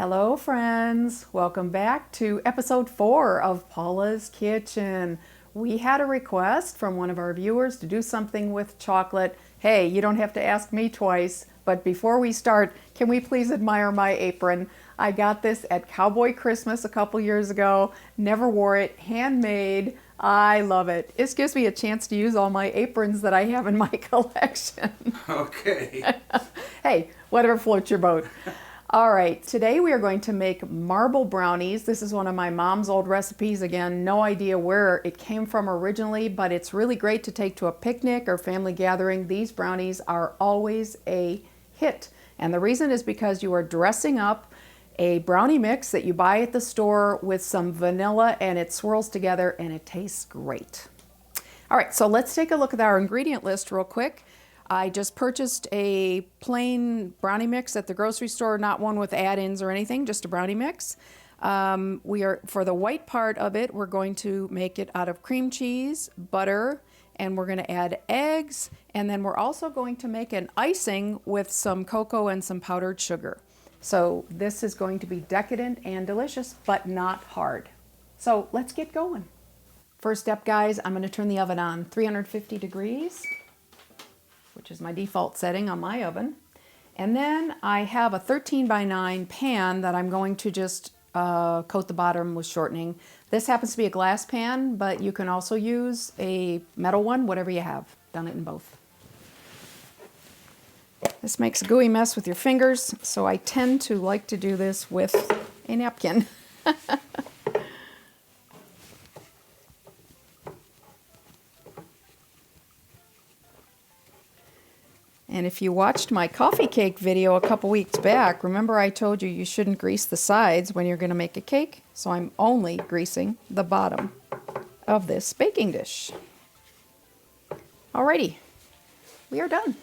Hello friends, welcome back to episode 4 of Paula's Kitchen. We had a request from one of our viewers to do something with chocolate. Hey, you don't have to ask me twice, but before we start, can we please admire my apron? I got this at Cowboy Christmas a couple years ago, never wore it, handmade. I love it. This gives me a chance to use all my aprons that I have in my collection. Okay. Hey, whatever floats your boat. All right, today we are going to make marble brownies. This is one of my mom's old recipes. Again, no idea where it came from originally, but it's really great to take to a picnic or family gathering. These brownies are always a hit. And the reason is because you are dressing up a brownie mix that you buy at the store with some vanilla and it swirls together and it tastes great. All right, so let's take a look at our ingredient list real quick. I just purchased a plain brownie mix at the grocery store, not one with add-ins or anything, just a brownie mix. For the white part of it, we're going to make it out of cream cheese, butter, and we're going to add eggs. And then we're also going to make an icing with some cocoa and some powdered sugar. So this is going to be decadent and delicious, but not hard. So let's get going. First step, guys, I'm going to turn the oven on 350 degrees. Which is my default setting on my oven. And then I have a 13x9 pan that I'm going to just coat the bottom with shortening. This happens to be a glass pan, but you can also use a metal one, whatever you have. Done it in both. This makes a gooey mess with your fingers, so I tend to like to do this with a napkin. And if you watched my coffee cake video a couple weeks back, remember I told you you shouldn't grease the sides when you're going to make a cake? So I'm only greasing the bottom of this baking dish. Alrighty, we are done.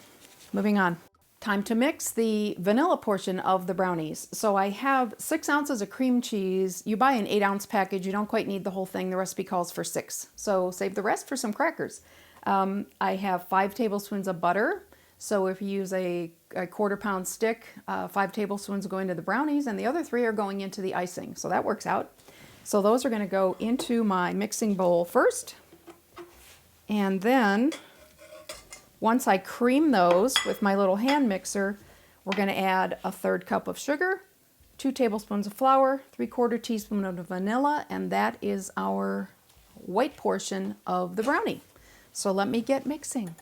Moving on. Time to mix the vanilla portion of the brownies. So I have 6 ounces of cream cheese. You buy an 8-ounce package, you don't quite need the whole thing. The recipe calls for 6. So save the rest for some crackers. I have 5 tablespoons of butter. So if you use a 1/4 pound stick, 5 tablespoons go into the brownies and the other 3 are going into the icing. So that works out. So those are going to go into my mixing bowl first. And then once I cream those with my little hand mixer, we're going to add a 1/3 cup of sugar, 2 tablespoons of flour, 3/4 teaspoon of vanilla, and that is our white portion of the brownie. So let me get mixing.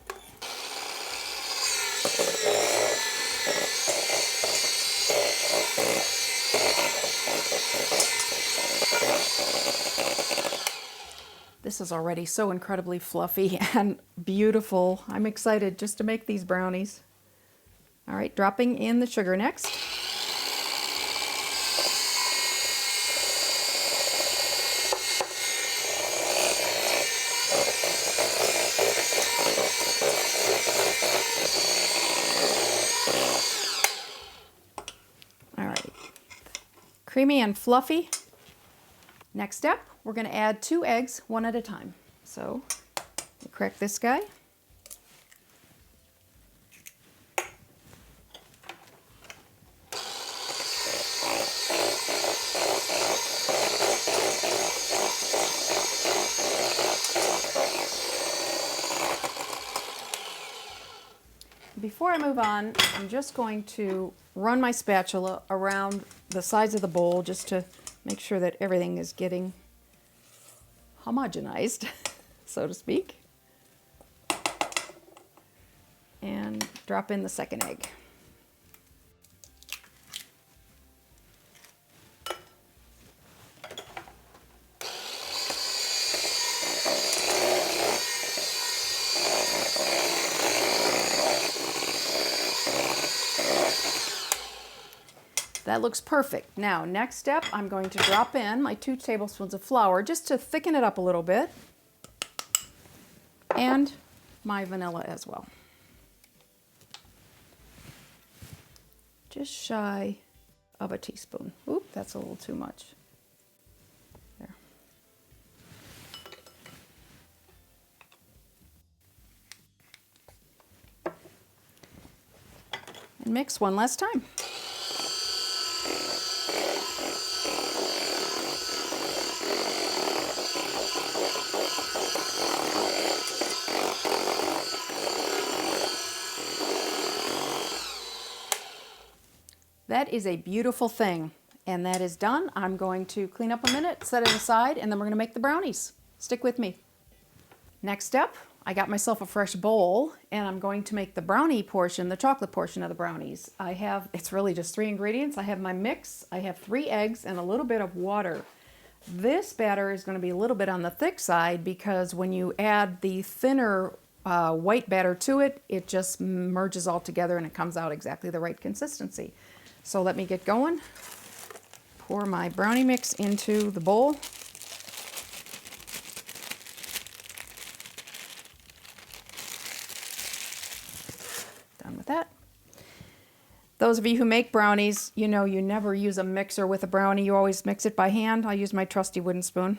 This is already so incredibly fluffy and beautiful. I'm excited just to make these brownies. All right, dropping in the sugar next. All right, creamy and fluffy. Next step, we're going to add 2 eggs, one at a time. So we'll crack this guy. Before I move on, I'm just going to run my spatula around the sides of the bowl just to make sure that everything is getting homogenized, so to speak. And drop in the second egg. That looks perfect. Now, next step, I'm going to drop in my 2 tablespoons of flour just to thicken it up a little bit, and my vanilla as well. Just shy of a teaspoon. Oop, that's a little too much. There. And mix one last time. That is a beautiful thing. And that is done. I'm going to clean up a minute, set it aside, and then we're going to make the brownies. Stick with me. Next up, I got myself a fresh bowl, and I'm going to make the brownie portion, the chocolate portion of the brownies. It's really just 3 ingredients. I have my mix, I have 3 eggs, and a little bit of water. This batter is going to be a little bit on the thick side because when you add the thinner white batter to it, it just merges all together and it comes out exactly the right consistency. So let me get going. Pour my brownie mix into the bowl. Done with that. Those of you who make brownies, you know you never use a mixer with a brownie. You always mix it by hand. I'll use my trusty wooden spoon.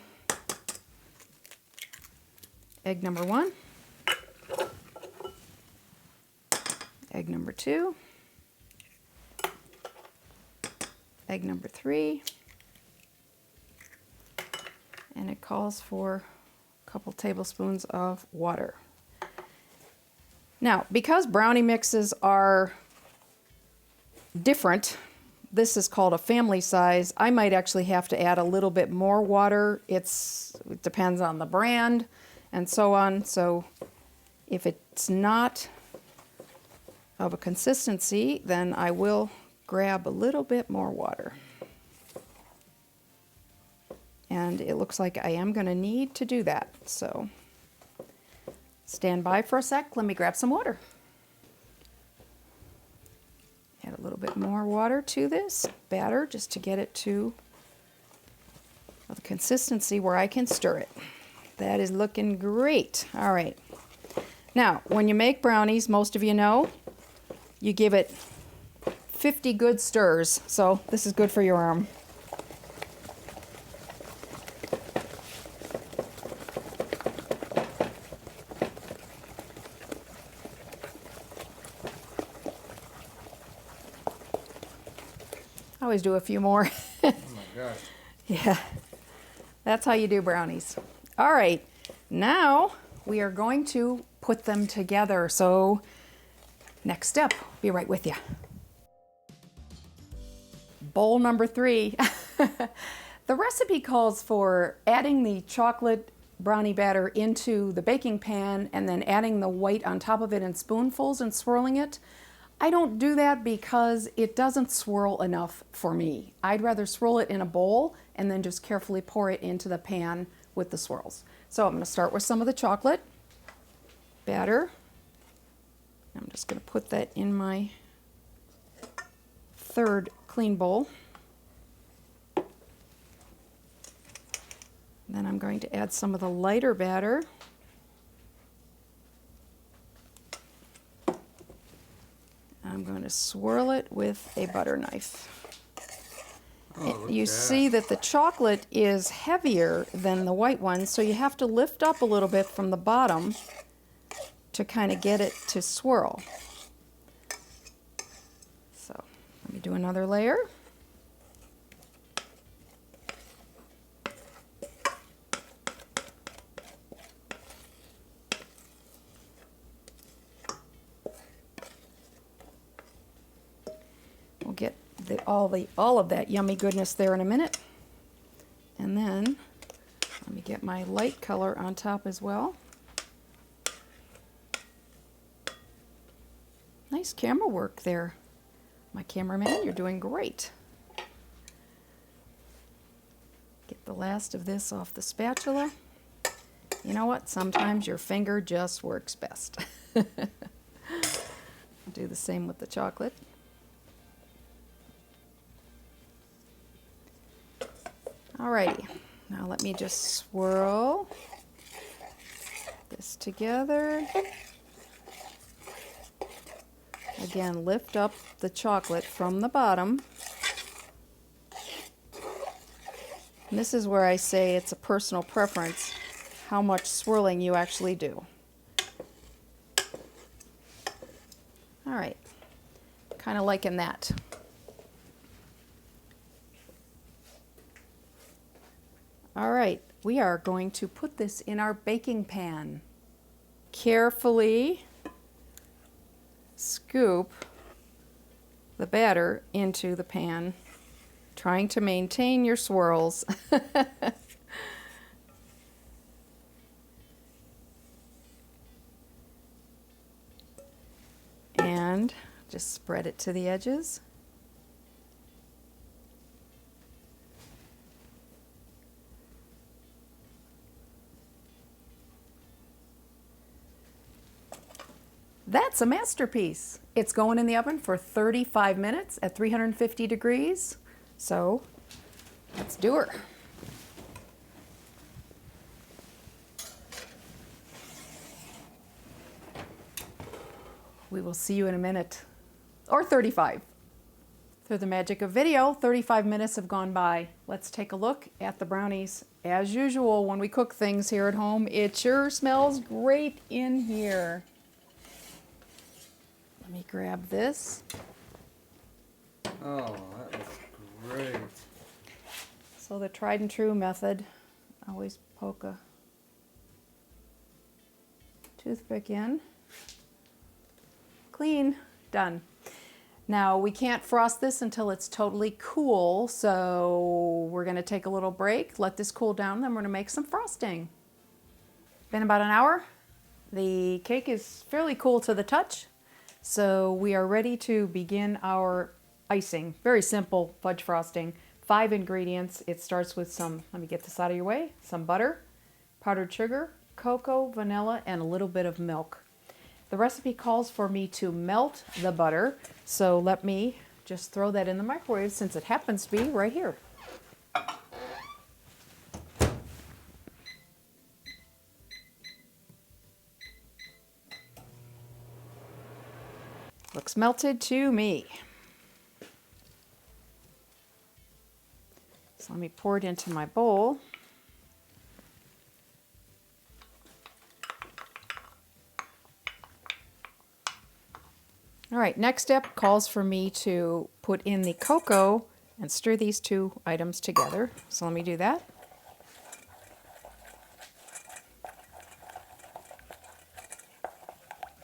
Egg number 1. Egg number 2. Egg number 3. And it calls for a couple tablespoons of water. Now, because brownie mixes are different, this is called a family size, I might actually have to add a little bit more water. It depends on the brand and so on. So if it's not of a consistency, then I will grab a little bit more water. And it looks like I am going to need to do that. So stand by for a sec. Let me grab some water. Add a little bit more water to this batter just to get it to the consistency where I can stir it. That is looking great. All right. Now, when you make brownies, most of you know, you give it 50 good stirs. So this is good for your arm. I always do a few more. Oh my gosh. Yeah, that's how you do brownies. All right, now we are going to put them together. So next step, be right with you. Bowl number 3. The recipe calls for adding the chocolate brownie batter into the baking pan and then adding the white on top of it in spoonfuls and swirling it. I don't do that because it doesn't swirl enough for me. I'd rather swirl it in a bowl and then just carefully pour it into the pan with the swirls. So I'm going to start with some of the chocolate batter. I'm just going to put that in my 3rd clean bowl. Then I'm going to add some of the lighter batter. I'm going to swirl it with a butter knife. Oh, You see that the chocolate is heavier than the white one, so you have to lift up a little bit from the bottom to kind of get it to swirl. So let me do another layer. We'll get all of that yummy goodness there in a minute. And then let me get my light color on top as well. Nice camera work there. My cameraman, you're doing great. Get the last of this off the spatula. You know what? Sometimes your finger just works best. Do the same with the chocolate. Alrighty, now let me just swirl this together. Again, lift up the chocolate from the bottom. And this is where I say it's a personal preference how much swirling you actually do. Alright, kind of liking that. All right, we are going to put this in our baking pan. Carefully scoop the batter into the pan, trying to maintain your swirls. And just spread it to the edges. That's a masterpiece. It's going in the oven for 35 minutes at 350 degrees. So let's do her. We will see you in a minute, or 35. Through the magic of video, 35 minutes have gone by. Let's take a look at the brownies. As usual, when we cook things here at home, it sure smells great in here. Let me grab this. Oh, that looks great. So the tried and true method, always poke a toothpick in. Clean, done. Now we can't frost this until it's totally cool, so we're gonna take a little break, let this cool down, then we're gonna make some frosting. Been about an hour. The cake is fairly cool to the touch, so we are ready to begin our icing. Very simple fudge frosting. 5 ingredients. It starts with some, let me get this out of your way, some butter, powdered sugar, cocoa, vanilla, and a little bit of milk. The recipe calls for me to melt the butter, so let me just throw that in the microwave since it happens to be right here. Looks melted to me. So let me pour it into my bowl. All right, next step calls for me to put in the cocoa and stir these two items together. So let me do that.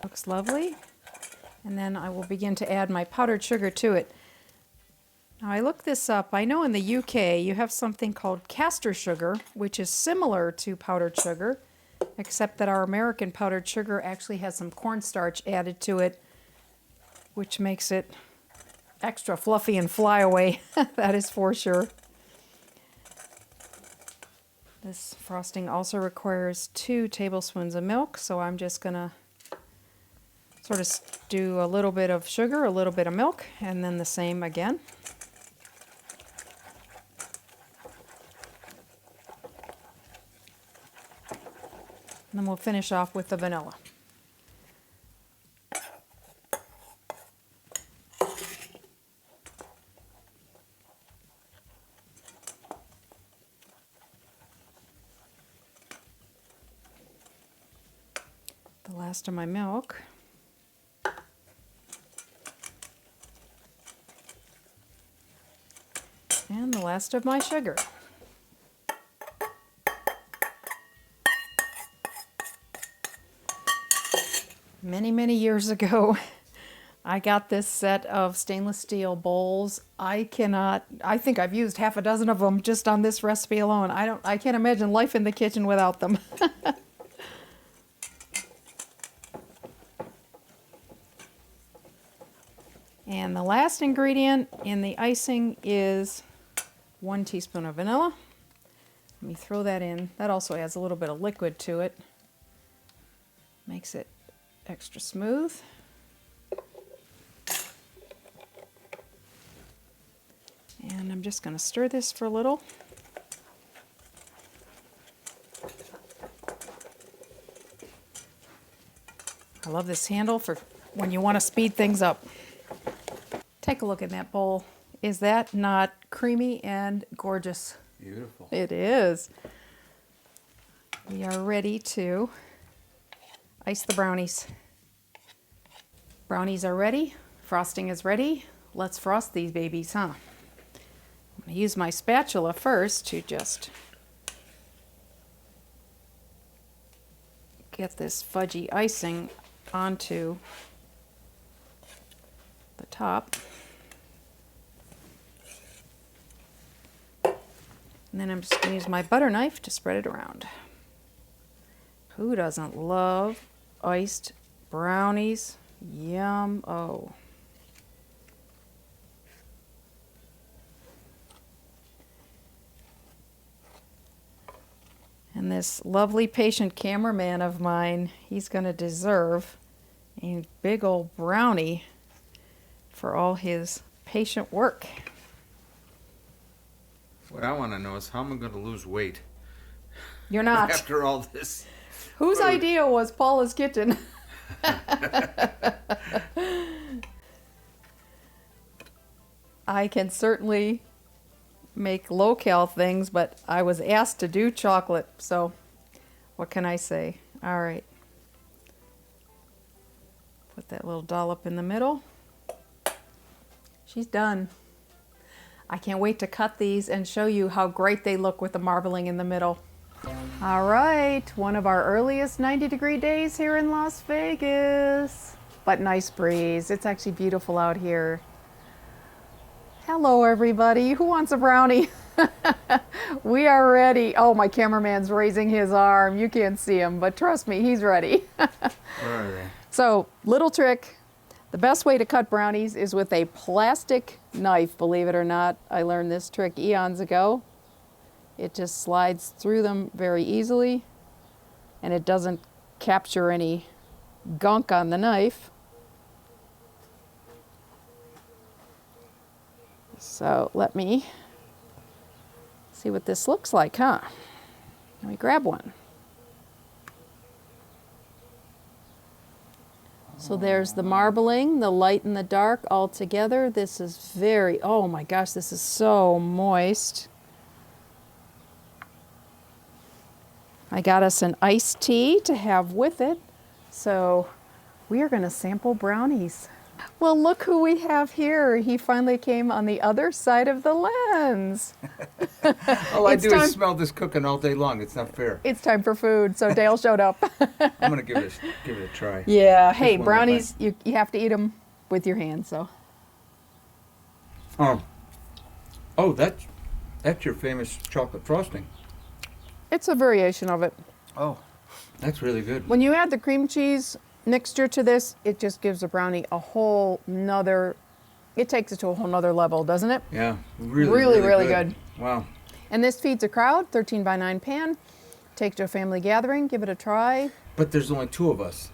Looks lovely. And then I will begin to add my powdered sugar to it. Now I looked this up. I know in the UK you have something called caster sugar, which is similar to powdered sugar, except that our American powdered sugar actually has some cornstarch added to it, which makes it extra fluffy and fly away. That is for sure. This frosting also requires 2 tablespoons of milk, so I'm just gonna sort of do a little bit of sugar, a little bit of milk, and then the same again. And then we'll finish off with the vanilla. The last of my milk. And the last of my sugar. Many, many years ago, I got this set of stainless steel bowls. I think I've used half a dozen of them just on this recipe alone. I can't imagine life in the kitchen without them. And the last ingredient in the icing is 1 teaspoon of vanilla. Let me throw that in. That also adds a little bit of liquid to it. Makes it extra smooth. And I'm just going to stir this for a little. I love this handle for when you want to speed things up. Take a look at that bowl. Is that not creamy and gorgeous? Beautiful. It is. We are ready to ice the brownies. Brownies are ready. Frosting is ready. Let's frost these babies, huh? I'm going to use my spatula first to just get this fudgy icing onto the top. And then I'm just going to use my butter knife to spread it around. Who doesn't love iced brownies? Yum. Oh. And this lovely patient cameraman of mine, he's going to deserve a big old brownie for all his patient work. What I want to know is how am I going to lose weight You're not. after all this? Whose food? idea was Paula's kitchen? I can certainly make low-cal things, but I was asked to do chocolate, so what can I say? All right. Put that little dollop in the middle. She's done. I can't wait to cut these and show you how great they look with the marbling in the middle. All right, one of our earliest 90-degree days here in Las Vegas. But nice breeze. It's actually beautiful out here. Hello, everybody. Who wants a brownie? We are ready. Oh, my cameraman's raising his arm. You can't see him, but trust me, he's ready. Where are they? So, little trick. The best way to cut brownies is with a plastic knife, believe it or not. I learned this trick eons ago. It just slides through them very easily, and it doesn't capture any gunk on the knife. So let me see what this looks like, huh? Let me grab one. So there's the marbling, the light and the dark all together. This is very, oh my gosh, this is so moist. I got us an iced tea to have with it. So we are going to sample brownies. Well, look who we have here. He finally came on the other side of the lens. All I do is smell this cooking all day long. It's not fair. It's time for food, so Dale showed up. I'm going to give it a try. Yeah, hey, brownies, you have to eat them with your hands, so. Oh, that's your famous chocolate frosting. It's a variation of it. Oh, that's really good. When you add the cream cheese mixture to this, it just gives the brownie a whole nother, it takes it to a whole nother level, doesn't it? Yeah, really good. Wow. And this feeds a crowd, 13 by 9 pan. Take to a family gathering, give it a try. But there's only 2 of us.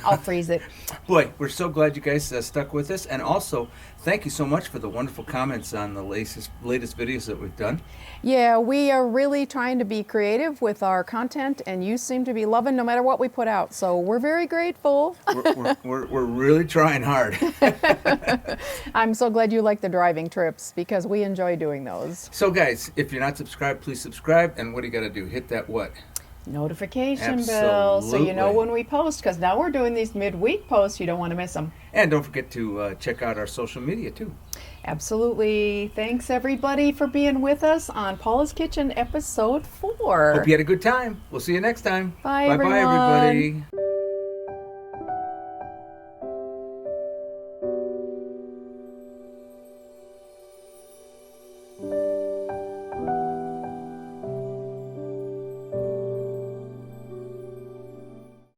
I'll freeze it. Boy, we're so glad you guys stuck with us. And also, thank you so much for the wonderful comments on the latest videos that we've done. Yeah, we are really trying to be creative with our content, and you seem to be loving no matter what we put out. So we're very grateful. We're really trying hard. I'm so glad you like the driving trips because we enjoy doing those. So guys, if you're not subscribed, please subscribe. And what do you got to do? Hit that what? Notification bell so you know when we post, because now we're doing these midweek posts. You don't want to miss them. And don't forget to check out our social media too. Absolutely. Thanks everybody for being with us on Paula's Kitchen episode 4. Hope you had a good time. We'll see you next time. Bye, Bye-bye, everyone. everybody.